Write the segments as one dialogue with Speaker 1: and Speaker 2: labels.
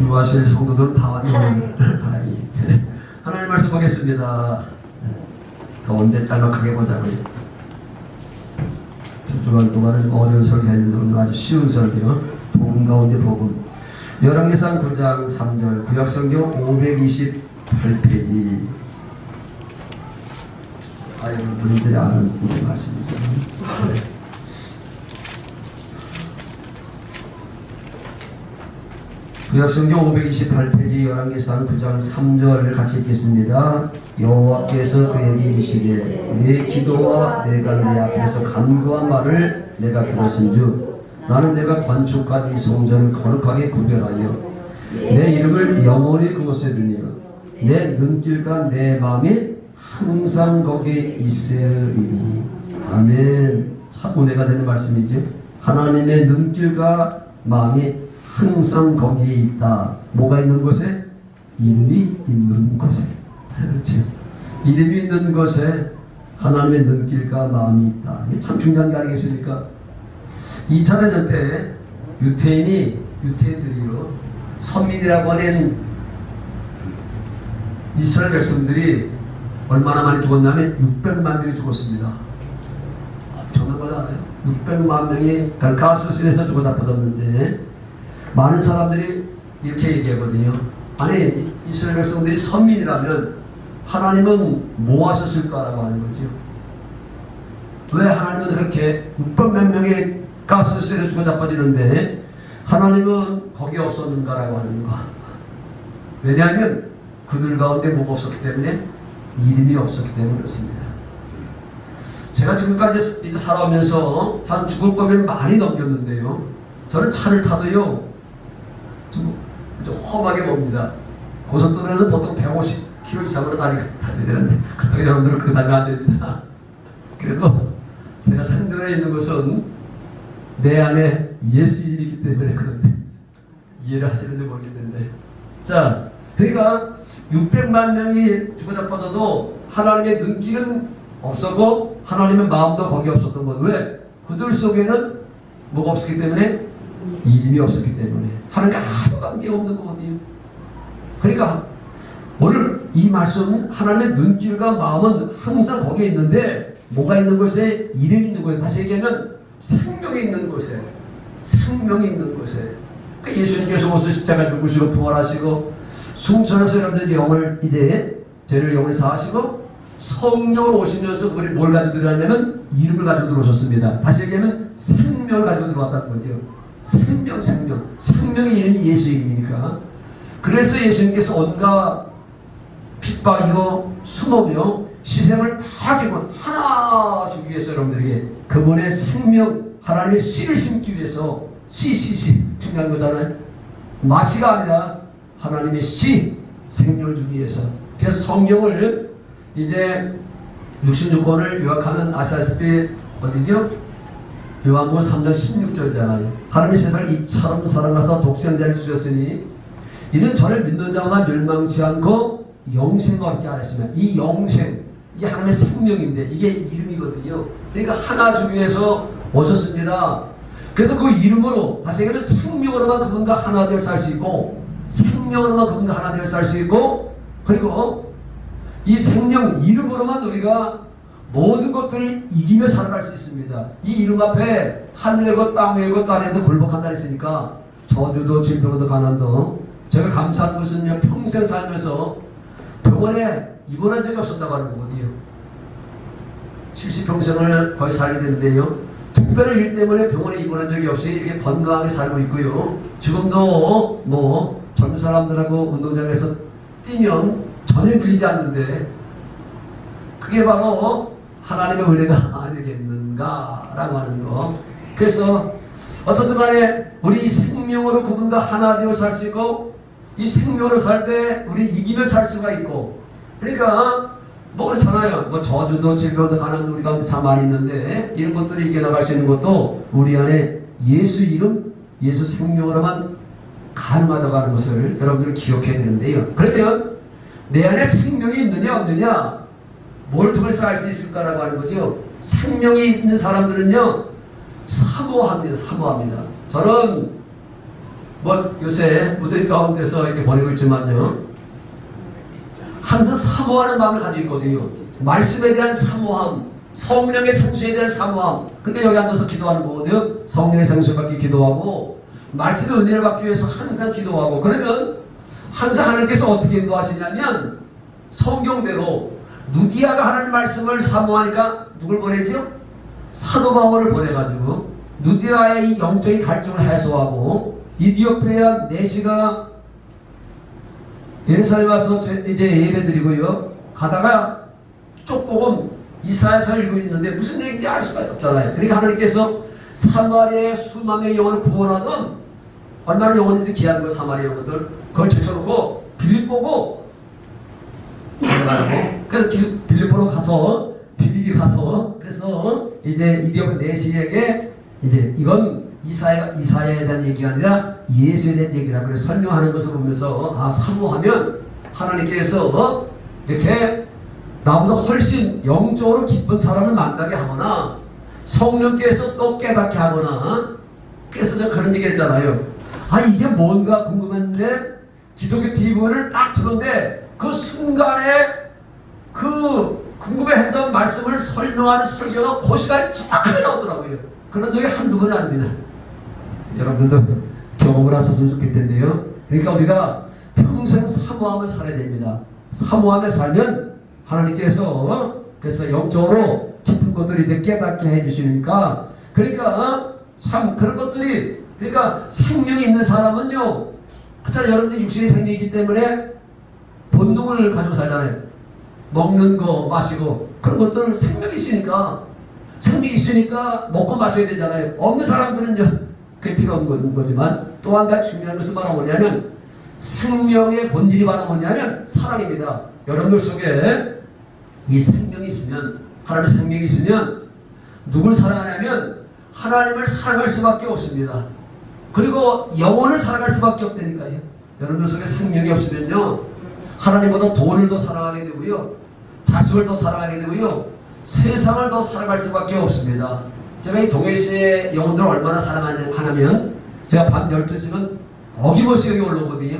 Speaker 1: 유아실 성도들은 다 왔네요. 다행히. 하나님 말씀 보겠습니다. 더운데 짤막하게 보자고요. 두 주간 동안은 어려운 설교 했는데 오늘 아주 쉬운 설교. 복음 가운데 복음. 열왕기상 9장 3절 구약성경 528페이지. 여러분 분들이 아는 이제 말씀이죠. 네. 구약성경 528페이지 열왕기상 9장 3절을 같이 읽겠습니다. 여호와께서 그에게 이르시되 내 기도와 내가 내 앞에서 간구한 말을 내가 들었은즉 나는 내가 건축한 이 성전을 거룩하게 구별하여 내 이름을 영원히 그곳에 두며 내 눈길과 내 마음이 항상 거기에 있으리니. 아멘. 참 은혜가 되는 말씀이죠. 하나님의 눈길과 마음이 항상 거기에 있다. 뭐가 있는 곳에? 이름이 있는 곳에. 그렇죠. 이름이 있는 곳에 하나님의 눈길과 마음이 있다. 이게 참 중요한 게 아니겠습니까? 2차 대전 때 유태인들이요, 선민이라고 하는 이스라엘 백성들이 얼마나 많이 죽었냐면 600만 명이 죽었습니다. 엄청난 거잖아요. 600만 명이 가스실에서 죽어 나빠졌는데 많은 사람들이 이렇게 얘기하거든요. 아니, 이스라엘 백성들이 선민이라면 하나님은 뭐 하셨을까라고 하는 거죠. 왜 하나님은 그렇게 600만 명이 가스실에 죽어 나빠지는데 하나님은 거기 없었는가라고 하는 거. 왜냐하면 그들 가운데 뭐가 없었기 때문에, 이름이 없었기 때문에 그렇습니다. 제가 지금까지 이제 살아오면서 전 죽을 거면 많이 넘겼는데요. 저는 차를 타도요, 좀 험하게 봅니다. 고속도로에서 보통 150km 이상으로 다녀야 되는데, 그때 여러분들은 그렇게 다니면 안 됩니다. 그래도 제가 생존해 있는 것은 내 안에 예수 이름이 있기 때문에 그런데, 이해를 하시는지 모르겠는데. 자, 그러니까 600만 명이 죽어자빠져도 하나님의 눈길은 없었고 하나님의 마음도 거기 없었던 것. 왜? 그들 속에는 뭐가 없었기 때문에? 이름이 없었기 때문에. 하나님과 아무 관계 없는 거거든요. 그러니까 오늘 이 말씀은 하나님의 눈길과 마음은 항상 거기에 있는데, 뭐가 있는 곳에? 이름이 있는 곳에. 다시 얘기하면 생명이 있는 곳에. 생명이 있는 곳에. 그러니까 예수님께서 오셔서 십자가 죽으시고 부활하시고 승천해서 여러분들 영을 이제 죄를 영을 사하시고 성령으로 오시면서 우리 뭘 가지고 들어왔냐면 이름을 가지고 들어오셨습니다. 다시 얘기하면 생명을 가지고 들어왔다는 거죠. 생명의 이름이 예수 이름이니까. 그래서 예수님께서 온갖 핍박이고 수모며 희생을 다 하고 하나 주기 위해서 여러분들에게 그분의 생명, 하나님의 씨를 심기 위해서 씨 중요한 거잖아요. 마시가 아니라 하나님의 씨, 생명을 주기 위해서. 그래서 성경을 이제 66권을 요약하는 아시다시피 어디죠? 요한복음 3장 16절이잖아요. 하나님이 세상을 이처럼 사랑하사 독생자를 주셨으니 이는 저를 믿는 자가 멸망치 않고 영생을 얻게 하였으며, 이 영생, 이게 하나님의 생명인데 이게 이름이거든요. 그러니까 하나 주기 위해서 오셨습니다. 그래서 그 이름으로, 다시 얘기하면 생명으로만 그분과 하나 되어 살 수 있고, 생명으로만 그분과 하나 되어 살 수 있고, 그리고 이 생명 이름으로만 우리가 모든 것들을 이기며 살아갈 수 있습니다. 이 이름 앞에 하늘의 것, 땅의 것, 땅의 것도 굴복한다 했으니까 저주도 질병도 가난도. 제가 감사한 것은요, 평생 살면서 병원에 입원한 적이 없었다고 하는 거거든요. 70평생을 거의 살게 되는데요, 특별한 일 때문에 병원에 입원한 적이 없이 이렇게 건강하게 살고 있고요. 지금도 뭐 젊은 사람들하고 운동장에서 뛰면 전혀 밀리지 않는데, 그게 바로 하나님의 은혜가 아니겠는가라고 하는 거. 그래서 어쨌든 간에 우리 생명으로 그분과 하나 되어 살 수 있고, 이 생명으로 살 때 우리 이기며 살 수가 있고, 그러니까 뭐 그렇잖아요. 뭐 저주도 질병도 가난도 우리 가운데 참 많이 있는데, 이런 것들을 이겨나갈 수 있는 것도 우리 안에 예수 이름, 예수 생명으로만 가능하다고 하는 것을 여러분들이 기억해야 되는데요. 그러면 내 안에 생명이 있느냐 없느냐, 뭘 통해서 알 수 있을까라고 하는 거죠. 생명이 있는 사람들은요, 사모합니다. 저는 뭐 요새 무더위 가운데서 이렇게 보내고 있지만요, 항상 사모하는 마음을 가지고 있거든요. 말씀에 대한 사모함, 성령의 생수에 대한 사모함. 근데 여기 앉아서 기도하는 거거든요. 성령의 생수를 받기 기도하고 말씀의 은혜를 받기 위해서 항상 기도하고. 그러면 항상 하나님께서 어떻게 인도하시냐면 성경대로 누디아가 하나님 말씀을 사모하니까 누굴 보내죠? 사도 바울을 보내가지고 누디아의 이 영적인 갈증을 해소하고, 이디오피아 내시가 예루살렘 와서 이제 예배드리고요, 가다가 쪽복음 이사야서 읽고 있는데 무슨 얘기인지 알 수가 없잖아요. 그러니까 하나님께서 사마리아의 수만 명의 영혼을 구원하던, 얼마나 영혼들이 귀한 거예요, 사마리아 영혼들. 그걸 제쳐놓고 빌립보고 가고, 그래서 빌립보로 가서 빌립이 가서, 그래서 이제 이디오피아 내시에게 이제 이건 이사야에 대한 얘기가 아니라 예수에 대한 얘기라고 그래서 설명하는 것을 보면서, 아, 사모하면 하나님께서 이렇게 나보다 훨씬 영적으로 기쁜 사람을 만나게 하거나 성령께서 또 깨닫게 하거나, 그래서 내가 그런 얘기 했잖아요. 아, 이게 뭔가 궁금했는데 기독교 TV를 딱 듣는데 그 순간에 그 궁금해했던 말씀을 설명하는 설교가 그 시간에 정확하게 나오더라고요. 그런 적이 한두 번이 아닙니다. 여러분들도 경험을 하셨으면 좋겠는데요. 그러니까 우리가 평생 사모하며 살아야 됩니다. 사모하며 살면 하나님께서 그래서 영적으로 깊은 것들을 이제 깨닫게 해주시니까, 그러니까 참 그런 것들이, 그러니까 생명이 있는 사람은요, 그렇잖아요. 여러분들 육신의 생명이 있기 때문에 본능을 가지고 살잖아요. 먹는 거, 마시고, 그런 것들 생명이 있으니까 먹고 마셔야 되잖아요. 없는 사람들은요, 그게 필요 없는 거지만, 또 한 가지 중요한 것은 바로 뭐냐면 생명의 본질이 바로 뭐냐면 사랑입니다. 여러분들 속에 이 생명이 있으면, 하나님의 생명이 있으면 누굴 사랑하냐면 하나님을 사랑할 수밖에 없습니다. 그리고 영혼을 사랑할 수밖에 없다니까요. 여러분들 속에 생명이 없으면요, 하나님보다 돈을 더 사랑하게 되고요, 자식을 더 사랑하게 되고요, 세상을 더 사랑할 수밖에 없습니다. 제가 이 동해시의 영혼들을 얼마나 사랑하냐면, 제가 밤 12시면 어김없이 여기 올라오거든요.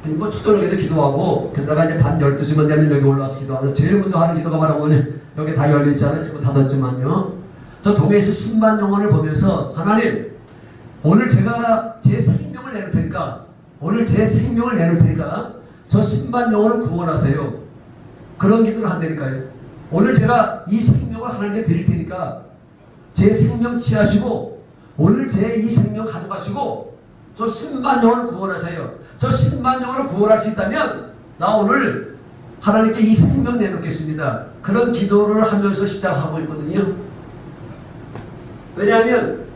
Speaker 1: 뭐 초저녁에도 기도하고, 그러다가 이제 밤 12시만 되면 여기 올라와서 기도하는, 제일 먼저 하는 기도가 말하면 여기 다 열려있잖아요. 지금 닫았지만요. 저 동해시 10만 영혼을 보면서, 하나님, 오늘 제가 제 생명을 내놓을 테니까, 저 10만 영혼을 구원하세요. 그런 기도를 한다니까요. 오늘 제가 이 생명을 하나님께 드릴 테니까 제 생명 취하시고, 오늘 제 이 생명 가져가시고 저 10만 영혼을 구원하세요. 저 10만 영혼을 구원할 수 있다면 나 오늘 하나님께 이 생명 내놓겠습니다. 그런 기도를 하면서 시작하고 있거든요. 왜냐하면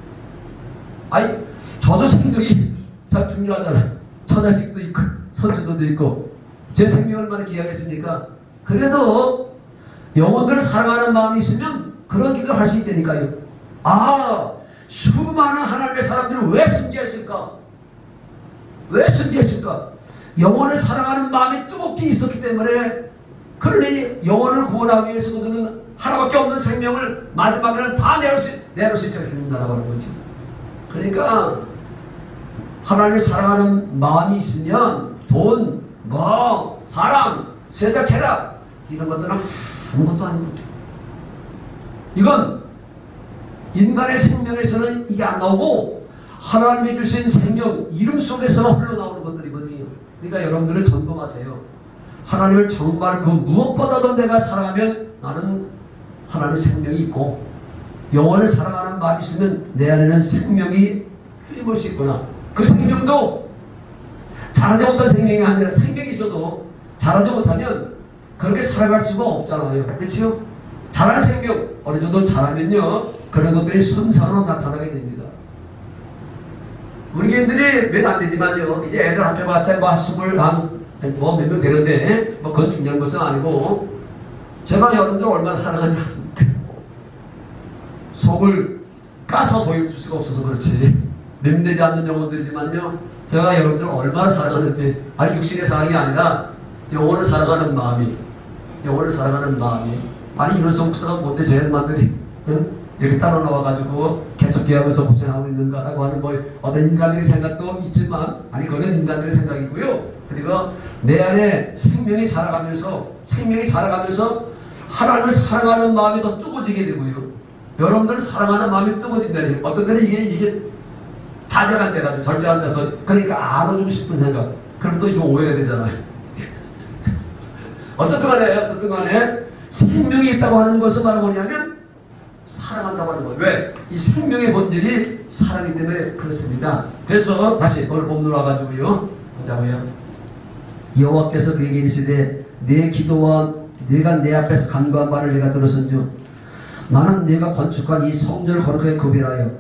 Speaker 1: 저도 생명이 참 중요하잖아요. 처자식도 있고 손주도 있고 제 생명이 얼마나 귀하겠습니까? 그래도 영혼들을 사랑하는 마음이 있으면 그런 기도를 할 수 있다니까요. 아, 수많은 하나님의 사람들을 왜 순교했을까? 영혼을 사랑하는 마음이 뜨겁게 있었기 때문에, 그러니 영혼을 구원하기 위해서 그들은 하나밖에 없는 생명을 마지막에는 다 내놓을 수 있도록 힘든다라고 하는 거죠. 그러니까 하나님을 사랑하는 마음이 있으면 돈, 사랑, 세상 쾌락 이런 것들은 아무것도 아닌 거죠. 이건 인간의 생명에서는 이게 안 나오고 하나님이 주신 생명, 이름 속에서 흘러나오는 것들이거든요. 그러니까 여러분들은 점검하세요. 하나님을 정말 그 무엇보다도 내가 사랑하면 나는 하나님의 생명이 있고, 영혼을 사랑하는 마음이 있으면 내 안에는 생명이 틀림없이 있구나. 그 생명도 잘하지 못한 생명이 아니라, 생명이 있어도 잘하지 못하면 그렇게 살아갈 수가 없잖아요. 그렇죠? 잘하는 생명, 어느 정도 잘하면요, 그런 것들이 선상으로 나타나게 됩니다. 우리 교인들이 몇 안 되지만요, 이제 애들 합해봤자 몇 명 되는데, 그건 중요한 것은 아니고, 제가 여러분들 얼마나 사랑하지 않습니까? 속을 까서 보여줄 수가 없어서 그렇지. 맴되지 않는 영혼들이지만요, 제가 여러분들 얼마나 사랑하는지, 육신의 사랑이 아니라 영혼을 사랑하는 마음이, 아니 이런 성국사가 뭔데 제 양반들이, 응? 이렇게 따로 나와가지고 개척기하면서 고생하고 있는가라고 하는 뭐 어떤 인간들의 생각도 있지만, 아니 그건 인간들의 생각이고요. 그리고 내 안에 생명이 자라가면서 하나님을 사랑하는 마음이 더 뜨거워지게 되고요. 여러분들 사랑하는 마음이 뜨거워진다니, 어떤 때는 이게 자제가 안 돼가지고 절제 안 돼서, 그러니까 안아주고 싶은 생각, 그럼 또 이거 오해가 되잖아요. 어떻든 간에 생명이 있다고 하는 것은 바로 뭐냐면 사랑한다고 하는 거예요. 왜? 이 생명의 본질이 사랑이기 때문에 그렇습니다. 그래서 다시 오늘 본문으로 와가지고요 보자고요. 여호와께서 그에게 이르시되 내 기도와 네가 내 앞에서 간구한 말을 내가 들었은즉 나는 네가 건축한 이 성전을 거룩하게 구별하여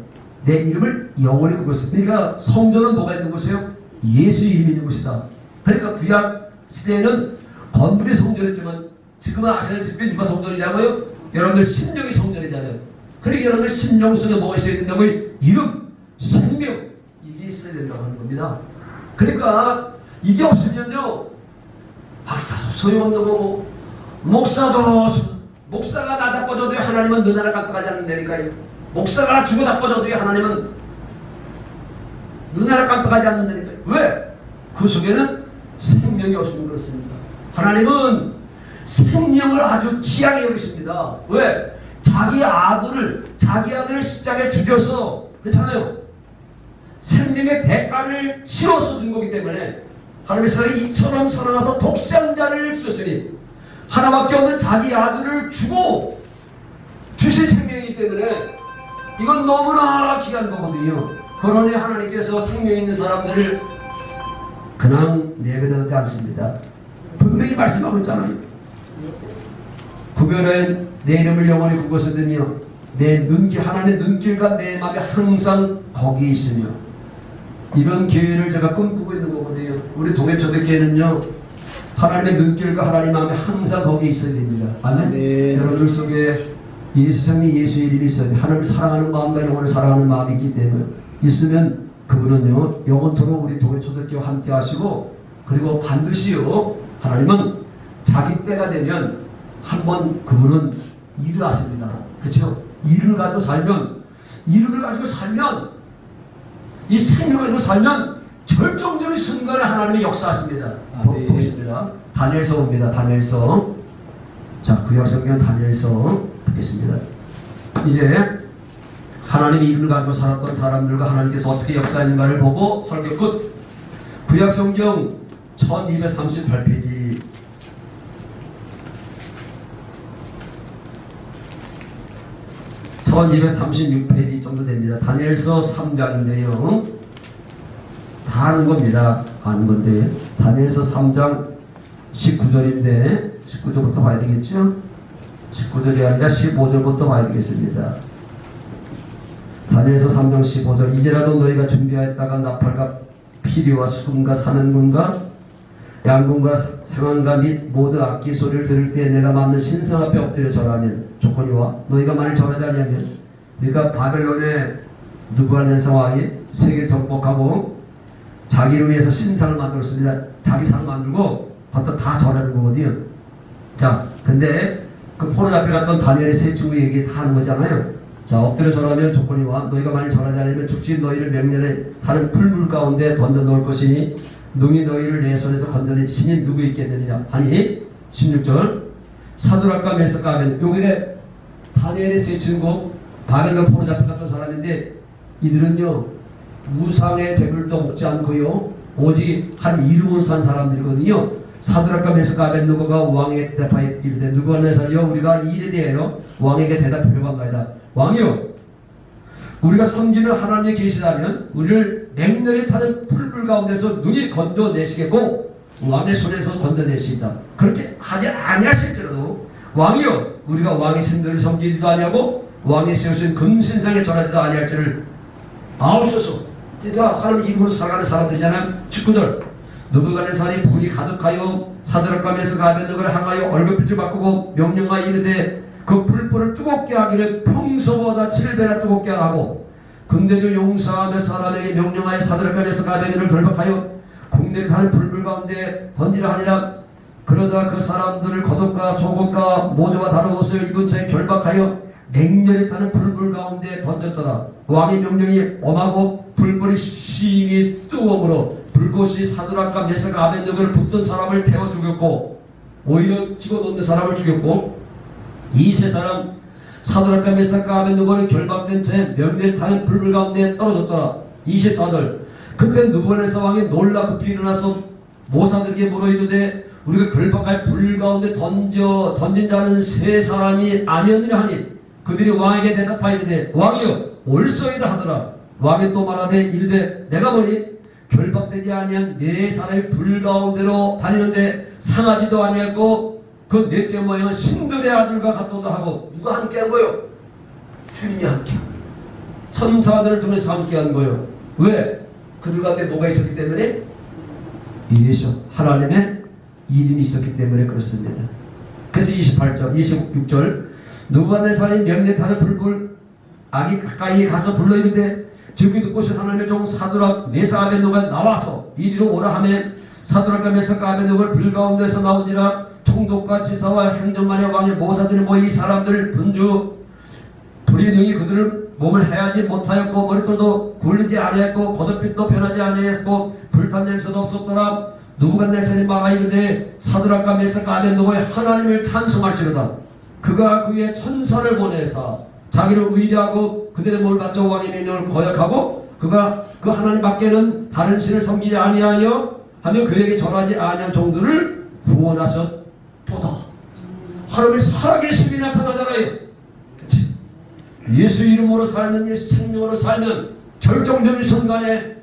Speaker 1: 내 이름을 영원히 구별했어. 그러니까 성전은 뭐가 있는 곳이에요? 예수 이름이 있는 곳이다. 그러니까 구약 시대에는 건물이 성전이었지만 지금은 아시다시피 누가 성전이냐고요? 여러분들 심령이 성전이잖아요. 그러니까 여러분들 심령 속에 뭐가 있어야 된다고요? 이름, 생명, 이게 있어야 된다고 하는 겁니다. 그러니까 이게 없으면요 박사도 소용없는 거고 목사가 나 잡아줘도 하나님은 너 나라 깜빡하지 않는다니까요. 목사가 죽어 잡아줘도 하나님은 너 나라 깜빡하지 않는다니까요. 왜? 그 속에는 생명이 없으면 그렇습니다. 하나님은 생명을 아주 귀하게 여기십니다. 왜? 자기 아들을 십자가에 죽여서, 그렇잖아요, 생명의 대가를 치러서 준 거기 때문에 하나님의 사랑이 이처럼 사랑하서 독생자를 주셨으니 하나밖에 없는 자기 아들을 주고 주신 생명이기 때문에 이건 너무나 귀한 거거든요. 그러니 하나님께서 생명 있는 사람들을 그냥 내버려두지 않습니다. 분명히 말씀하고 있잖아요. 구별해 내 이름을 영원히 굳건하며 내 눈길, 하나님의 눈길과 내 마음이 항상 거기 있으며, 이런 교회를 제가 꿈꾸고 있는 거거든요. 우리 동해초대교회는요 하나님의 눈길과 하나님 마음이 항상 거기 있어야 됩니다. 아멘. 네. 여러분들 속에 예수 생명, 예수의 이름이 있어야 돼. 하나님을 사랑하는 마음과 영혼을 사랑하는 마음이 있기 때문에 있으면 그분은요 영원토록 우리 동해초대교회와 함께 하시고, 그리고 반드시요 하나님은 자기 때가 되면 한번 그분은 일을 하십니다. 그렇죠? 일을 가지고 살면 이 생명을 가지고 살면 결정적인 순간에 하나님이 역사하십니다. 보겠습니다. 다니엘서입니다. 다니엘서. 자, 구약성경 다니엘서 보겠습니다. 이제 하나님이 일을 가지고 살았던 사람들과 하나님께서 어떻게 역사했는가를 보고 설교 끝. 구약성경 1238페이지. 전 236페이지 정도 됩니다. 다니엘서 3장인데요. 다 아는 겁니다. 아는 건데. 다니엘서 3장 19절인데, 19절부터 봐야 되겠죠? 19절이 아니라 15절부터 봐야 되겠습니다. 다니엘서 3장 15절. 이제라도 너희가 준비하였다가 나팔과 피리와 수금과 사면군과 양군과 상한가 및 모든 악기 소리를 들을 때 내가 만든 신성 앞에 엎드려 절하면, 조건이와 너희가 만일 절하지 않으면, 그러니까 바벨론의 느부갓네살 왕이 세계를 정복하고 자기를 위해서 신상을 만들었습니다. 자기 상을 만들고 갖다 다 절하는 거거든요. 자, 근데 그 포로 앞에 갔던 다니엘의 세 친구 얘기 다 하는 거잖아요. 자, 엎드려 절하면 조건이와 너희가 만일 절하지 않으면 죽지 너희를 맹렬에 타는 풀물 가운데 던져 놓을 것이니 능히 너희를 내 손에서 건져낼 신이 누구 있겠느냐 하니, 16절 사드락과 메삭과 아벤, 여기에 다니엘의 세 친구 바벨론 포로 잡혀갔던 사람인데, 이들은요 우상의 제물도 먹지 않고요 오직 한 이름을 산 사람들이거든요. 사드락과 메삭과 아벤느고가 왕에게 대답하여 이르되 느부갓네살이여, 우리가 이 일에 대하여 왕에게 대답하려고 한가이다. 왕이여, 우리가 섬기는 하나님의 계시다면 우리를 맹렬히 타는 풀불 가운데서 능히 건져내시겠고 왕의 손에서 건져내시다. 그렇게 하지 아니하실지라도 왕이여, 우리가 왕의 신들을 섬기지도 아니하고 왕이 세우신 금신상에 절하지도 아니할지를 아옵소서. 그러니까 하나님 이름으로 살아가는 사람들이잖아요. 19절 느부갓네살이 불이 가득하여 사드락과 메삭과 아벤느고를 향하여 얼굴빛을 바꾸고 명령하여 이르되 그 불불을 뜨겁게 하기를 평소보다 7배나 뜨겁게 하고, 군대도 용사와 몇 사람에게 명령하여 사드락과 메삭과 아벤느고를 결박하여 국내를 타는 불불 가운데 던지려 하니라. 그러다 그 사람들을 겉옷과 속옷과 모조와 다른 옷을 입은 채 결박하여 맹렬히 타는 불불 가운데 던졌더라. 왕의 명령이 엄하고 불불이 심히 뜨거움으로 불꽃이 사드락과 메삭과 아벤느고를 붙든 사람을 태워 죽였고 오히려 집어넣는 사람을 죽였고 이 세 사람 사드락과 메삭과 아벤느고는 결박된 채 명렬히 타는 불불 가운데 떨어졌더라. 24절 그때 느부갓네살 왕이 놀라 급히 일어나서 모사들에게 물어 이르되 우리가 결박할 불 가운데 던진 자는 세 사람이 아니었느냐 하니 그들이 왕에게 대답하이르되 왕이여 옳소이다 하더라. 왕이 또 말하되 이르되 내가 보니 결박되지 아니한 네 사람이 불 가운데로 다니는데 상하지도 아니했고 그 넷째 모양은 신들의 아들과 같도다 하고 누가 함께한 거요? 주님이 함께 천사들을 통해서 함께한 거요. 왜? 그들 가운데 뭐가 있었기 때문에? 예수 하나님의 이름이 있었기 때문에 그렇습니다. 그래서 28절 26절 느부갓네살이 명령에 타는 불불 아기 가까이 가서 불러 이르되 즉기 듣고서 하나님의 종 사드락 메삭 아벤느고가 나와서 이리로 오라 하매 사드락과 메삭과 아벤느고를 불 가운데서 나온지라 총독과 지사와 행정관의 왕의 모사들이 모이 이 사람들 분주 불이 능히 그들을 몸을 해하지 못하였고 머리털도 굴리지 아니했고 겉옷빛도 변하지 아니했고 불탄 냄새도 없었더라. 느부갓네살이 말하 이르되 사드락과 메삭과 아벤느고의 하나님을 찬송할지로다. 그가 그의 천사를 보내사 자기를 의뢰하고 그들의 몸을 받자 왕의 명령을 거역하고 그가 그 하나님 밖에는 다른 신을 섬기지 아니하며 하며 그에게 절하지 아니한 종들을 구원하셨도다. 하나님의 살아계심이 나타나잖아요. 그치? 예수 이름으로 살면 예수 생명으로 살면 결정적인 순간에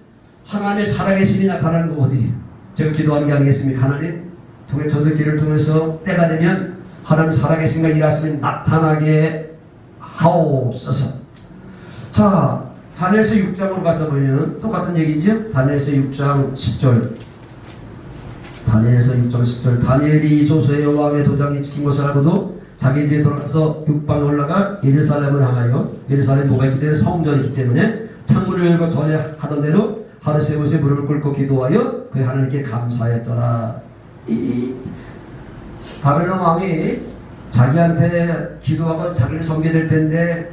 Speaker 1: 하나님의 살아계심이 나타나는 거 어디에요? 제가 기도하는 게 아니겠습니까? 하나님 통해 저들 길을 통해서 때가 되면 하나님 살아계신 걸 일하시면 나타나게 하옵소서. 자, 다니엘서 6장으로 가서 보면 똑같은 얘기죠. 다니엘서 6장 10절 다니엘서 6장 10절 다니엘이 이 소서의 여호와의 도장이 찍힌 것을 알고도 자기 집에 돌아가서 육방에 올라가 예루살렘을 향하여 예루살렘 뭐가 있기 때문에 성전이 있기 때문에 창문을 열고 전에 하던 대로 하루 세 곳에 무릎을 꿇고 기도하여 그 하나님께 감사했더라. 이 바벨론 왕이 자기한테 기도하고 자기를 섬겨야 될 텐데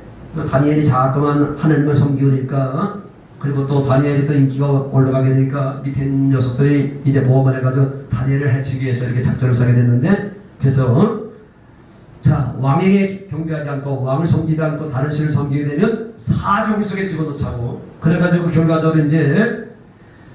Speaker 1: 다니엘이 자꾸만 하나님을 섬기니까 그리고 또 다니엘이 또 인기가 올라가게 되니까 밑에 있는 녀석들이 이제 모험을 해가지고 다니엘을 해치기 위해서 이렇게 작전을 짜게 됐는데 그래서 자 왕에게 경배하지 않고 왕을 섬기지 않고 다른 신을 섬기게 되면 사종 속에 집어넣자고 그래가지고 결과적으로 이제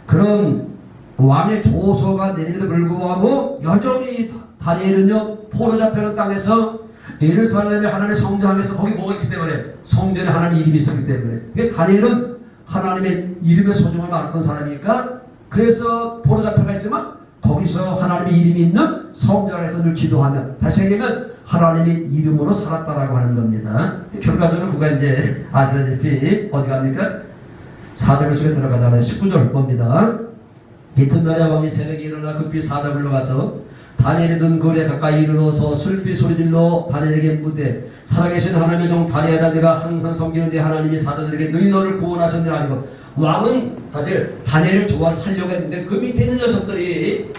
Speaker 1: 그런 왕의 조서가 내리기도 불구하고 여전히 다니엘은요 포로 잡혀는 땅에서 예루살렘의 하나님의 성전 안에서 거기 뭐가 있기 때문에 성전에 하나님의 이름이 있었기 때문에 다니엘은 하나님의 이름의 소중함을 알았던 사람이니까 그래서 포로 잡혀가 있지만 거기서 하나님의 이름이 있는 성전 안에서 늘 기도하면 다시 얘기하면 하나님의 이름으로 살았다라고 하는 겁니다. 결과적으로 그가 이제 아시다시피 어디 갑니까? 사자굴 속에 들어가잖아요. 19절 봅니다. 이튿날에 왕이 새벽에 일어나 급히 사자굴로 가서 다니엘이 든 굴에 가까이 이르러서 슬피 소리질러 다니엘에게 묻되 살아계신 하나님의 종 다니엘아 내가 항상 섬기는 내 하나님이 사자들에게 너희 너를 구원하셨냐 아니고 왕은 사실 다니엘을 좋아서 살려고 했는데 그 밑에 있는 녀석들이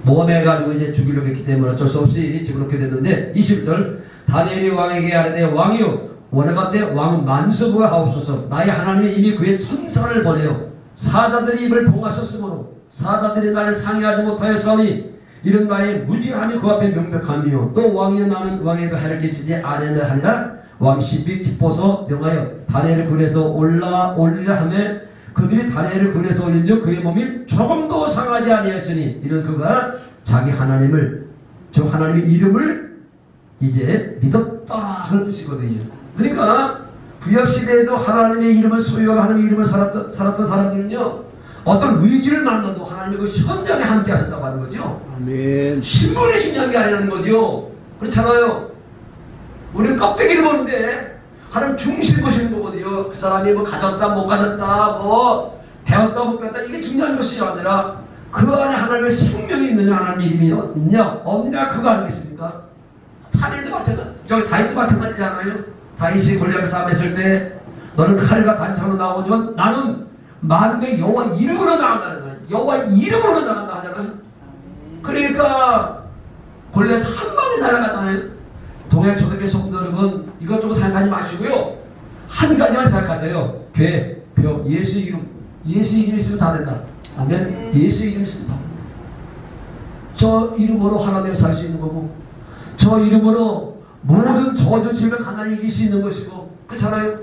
Speaker 1: 모험해가지고 이제 죽이려고 했기 때문에 어쩔 수 없이 지금 그렇게 됐는데 20절 다니엘이 왕에게 아뢰되 왕이요 원하건대 왕은 만수부가 하옵소서 나의 하나님이 이미 그의 천사를 보내요 사자들이 입을 봉하셨으므로 사자들이 나를 상의하지 못하였으니 이런 나의 무지함이 그 앞에 명백함이요 또 왕이여 나는 왕에도 해를 끼치지 아니하느라 하니라 왕이 심히 기뻐서 명하여 다니엘을 굴에서 올리라 하며 그들이 다니엘을 굴에서 올린즉 그의 몸이 조금도 상하지 아니하였으니 이는 그가 자기 하나님을 저 하나님의 이름을 이제 믿었다 그런 뜻이거든요. 그러니까 구약시대에도 하나님의 이름을 소유하고 하나님의 이름을 살았던 사람들은요 어떤 위기를 만나도 하나님의 그 현장에 함께 하셨다고 하는 거죠. 아멘. 신분이 중요한 게 아니라는 거죠. 그렇잖아요. 우리는 껍데기를 보는데 하나님 중심 보시는 거거든요. 그 사람이 뭐 가졌다 못 가졌다 뭐 배웠다 못 배웠다 이게 중요한 것이 아니라 그 안에 하나님의 생명이 있느냐 하나님의 이름이 있느냐 없느냐 그거 아니겠습니까? 다니엘도 마찬가지 저기 다윗도 마찬가지잖아요. 다윗이 골리앗을 싸움했을 때 너는 칼과 단창으로 나오지만 나는 만대 여호와 이름으로 나간다는 거예요. 여호와 이름으로 나간다 하잖아요. 그러니까 골리앗 한 방에 날아가잖아요. 동해 초대교회 성도 여러분 이것저것 생각하지 마시고요. 한 가지만 생각하세요. 괴, 벼, 예수 이름. 예수 이름 있으면 다 된다. 아멘. 예수 이름 있으면 다 된다. 저 이름으로 하나님 살 수 있는 거고, 저 이름으로 모든 저주 질병 가난히 이길 수 있는 것이고, 그렇잖아요.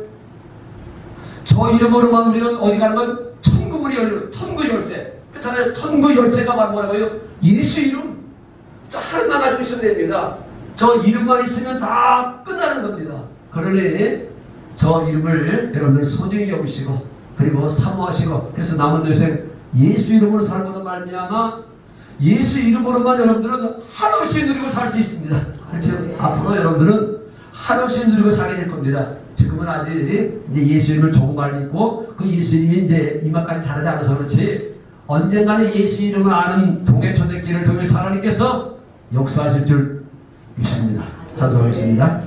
Speaker 1: 저 이름으로만 우리는 어디 가면 천국문이 열려. 천국 열쇠. 그렇잖아요. 천국 열쇠가 바로 뭐라고요? 예수 이름. 저 하나만 가지고 있으면 됩니다. 저 이름만 있으면 다 끝나는 겁니다. 그러니 저 이름을 여러분들 소중히 여기시고, 그리고 사모하시고, 그래서 남은 인생 예수 이름으로 살고는 말미암아 예수 이름으로만 여러분들은 한없이 누리고 살 수 있습니다. 그렇죠? 앞으로 여러분들은 한없이 누리고 살게 될 겁니다. 지금은 아직 이제 예수 이름을 조금만 믿고 그 예수 이름이 이제 이만까지 자라지 않아서 그렇지, 언젠가는 예수 이름을 아는 동해 초대길을 통해 하나님께서 역사하실 줄 믿습니다. 자, 들어가겠습니다.